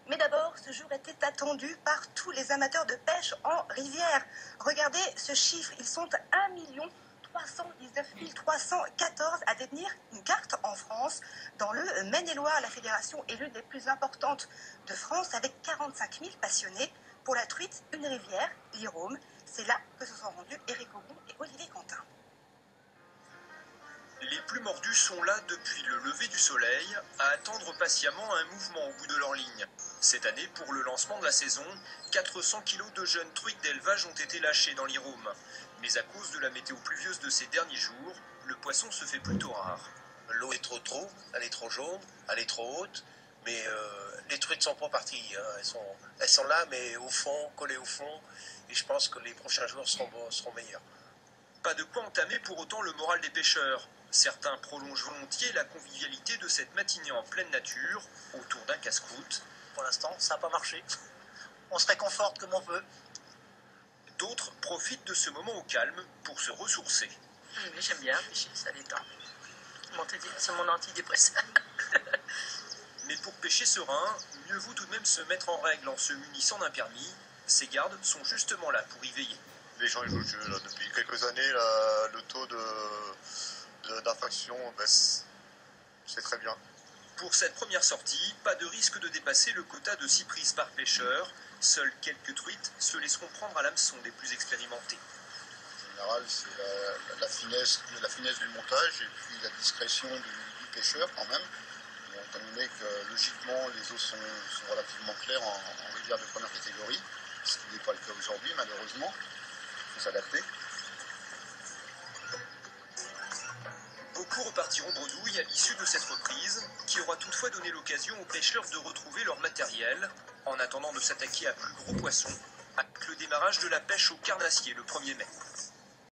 Mais d'abord, ce jour était attendu par tous les amateurs de pêche en rivière. Regardez ce chiffre, ils sont 1 319 314 à détenir une carte en France. Dans le Maine-et-Loire, la fédération est l'une des plus importantes de France avec 45 000 passionnés. Pour la truite, une rivière, l'Irôme. C'est là que se sont rendus Éric Augon et Olivier Quentin. Les plus mordus sont là depuis le lever du soleil, à attendre patiemment un mouvement au bout de leur ligne. Cette année, pour le lancement de la saison, 400 kilos de jeunes truites d'élevage ont été lâchés dans l'Irôme. Mais à cause de la météo pluvieuse de ces derniers jours, le poisson se fait plutôt rare. L'eau est trop trouble, elle est trop jaune, elle est trop haute, mais les truites ne sont pas parties. Hein. Elles sont là, mais au fond, collées au fond, et je pense que les prochains jours seront meilleurs. Pas de quoi entamer pour autant le moral des pêcheurs. Certains prolongent volontiers la convivialité de cette matinée en pleine nature, autour d'un casse-croûte. Pour l'instant, ça n'a pas marché. On se réconforte comme on veut. D'autres profitent de ce moment au calme pour se ressourcer. Oui, j'aime bien pêcher, ça détend. C'est mon antidépresseur. Mais pour pêcher serein, mieux vaut tout de même se mettre en règle en se munissant d'un permis. Ces gardes sont justement là pour y veiller. Les gens ils jouent le jeu. Là. Depuis quelques années, le taux d'infraction baisse. C'est très bien. Pour cette première sortie, pas de risque de dépasser le quota de 6 prises par pêcheur. Seules quelques truites se laisseront prendre à l'hameçon des plus expérimentés. En général, c'est la finesse du montage et puis la discrétion du pêcheur quand même. Étant donné que logiquement les eaux sont relativement claires en rivière de première catégorie, ce qui n'est pas le cas aujourd'hui malheureusement. Il faut s'adapter. Beaucoup repartiront bredouille à l'issue de cette reprise, qui aura toutefois donné l'occasion aux pêcheurs de retrouver leur matériel, en attendant de s'attaquer à plus gros poissons, avec le démarrage de la pêche au carnassier le 1er mai.